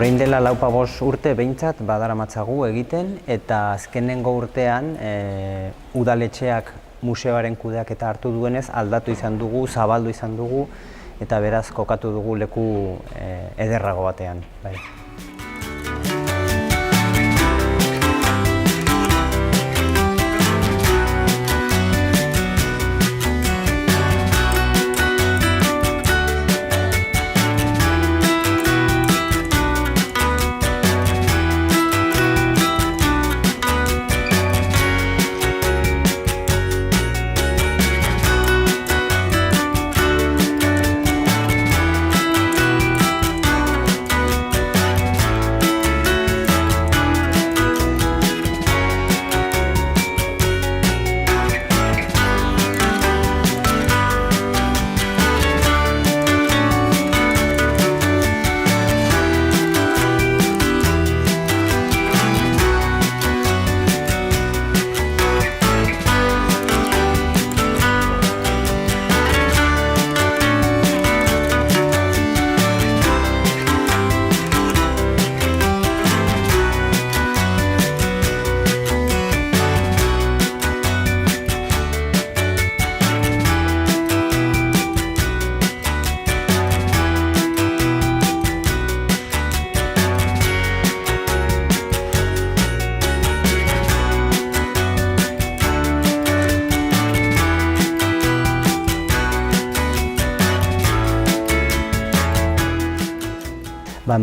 Orain dela 4-5 urte behintzat badaramatzagu egiten, eta azkenengo urtean udaletxeak museoaren kudeaketa hartu duenez aldatu izan dugu, zabaldu izan dugu, eta beraz kokatu dugu leku ederrago batean.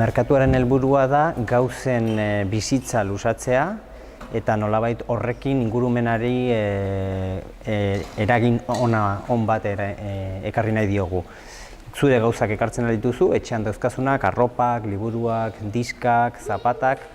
Merkatuaren helburua da gauzen bizitza luzatzea eta nolabait horrekin ingurumenari eragin on bat ekarri nahi diogu. Zure gauzak ekartzen dituzu, etxean dauzkazunak, arropak, liburuak, diskak, zapatak,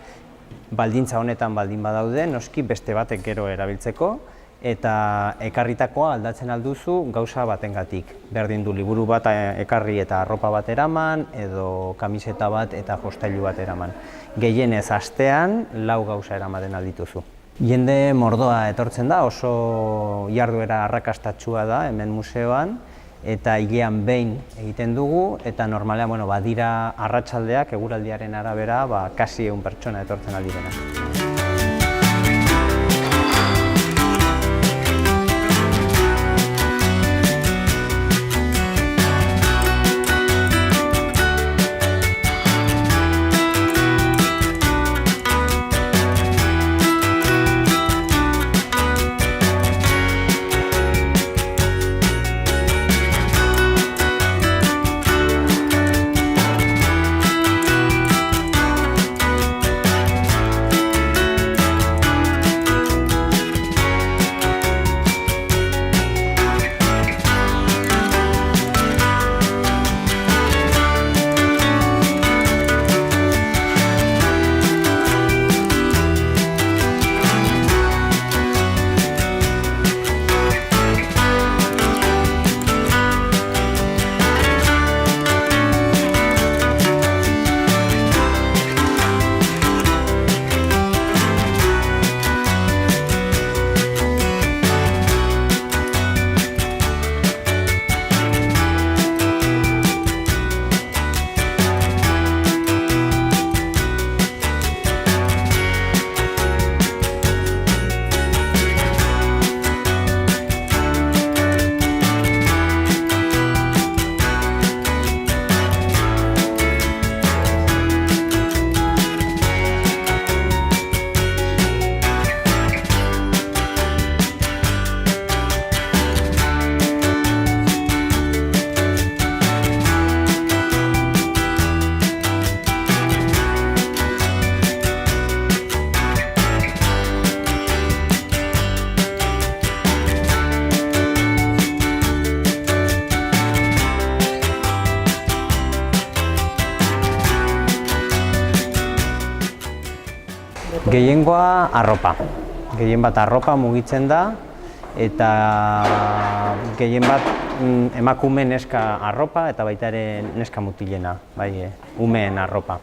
baldintza honetan baldin badaude, noski beste batek gero erabiltzeko, eta ekarritakoa aldatzen alduzu gauza batengatik. Berdin du liburu bat ekarri eta arropa bat eraman, edo kamiseta bat eta jostailu bat eraman. Gehienez astean 4 gauza eramaten aldituzu. Jende mordoa etortzen da, oso jarduera arrakastatsua da hemen museoan, eta hilean behin egiten dugu, eta normalean badira arratsaldeak eguraldiaren arabera kasi 100 pertsona etortzen aldirenak. Gehiengoa arropa. Gehien bat arropa mugitzen da, eta gehien bat emakume neska arropa eta baita ere neska mutilena, umeen arropa.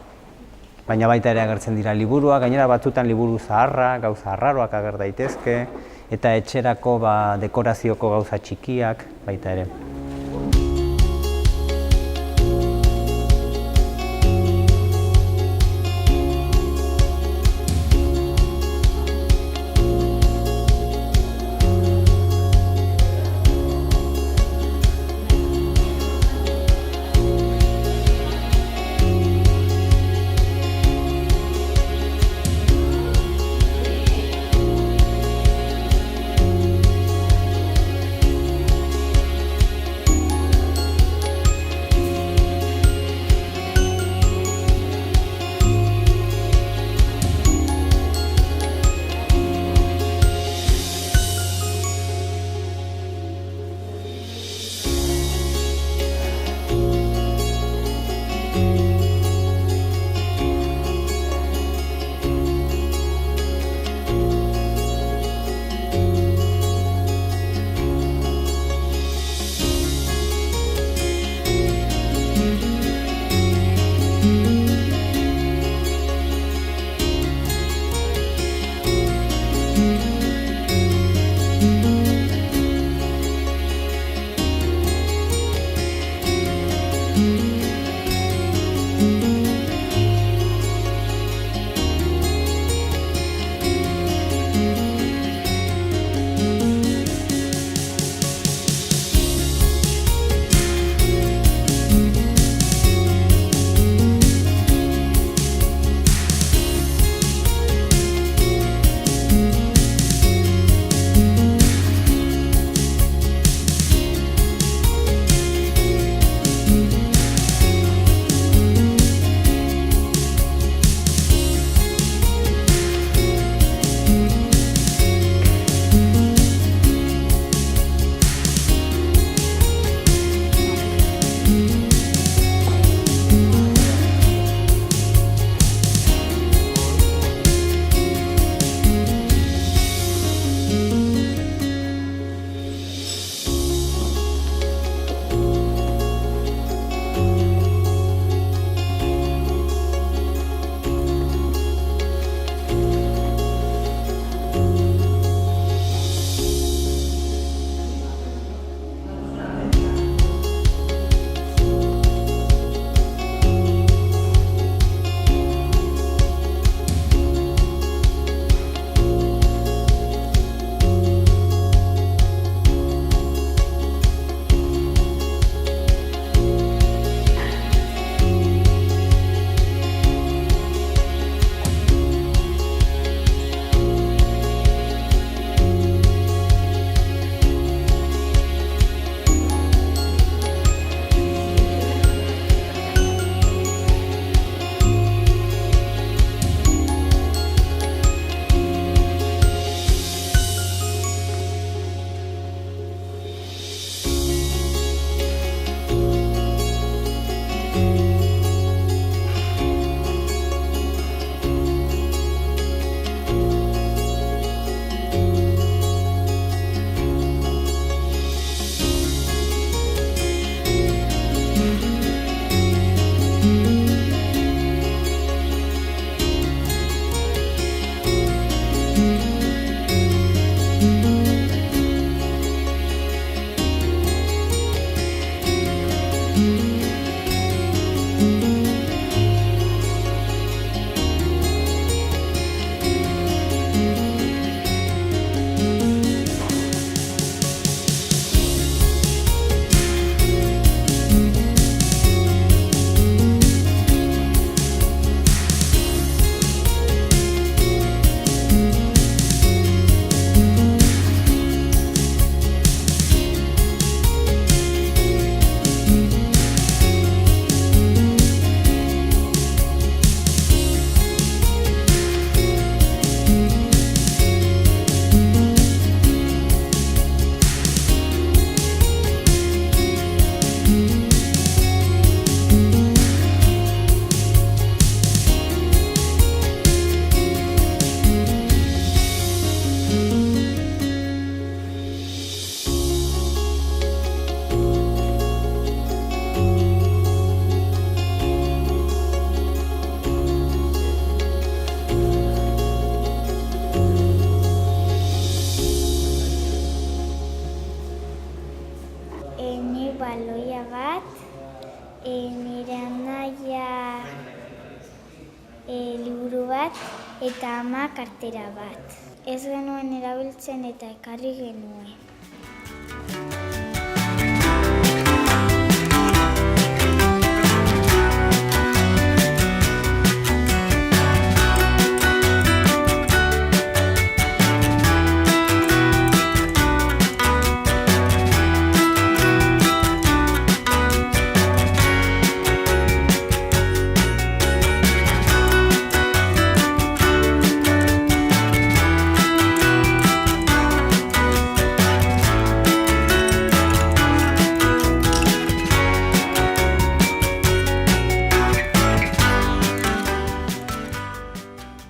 Baina baita ere agertzen dira liburuak, gainera batzutan liburu zaharra, gauza arraroak ager daitezke, eta etxerako dekorazioko gauza txikiak baita ere. Nire anaia liburu bat eta ama kartera bat. Ez genuen erabiltzen eta ekarri genuen.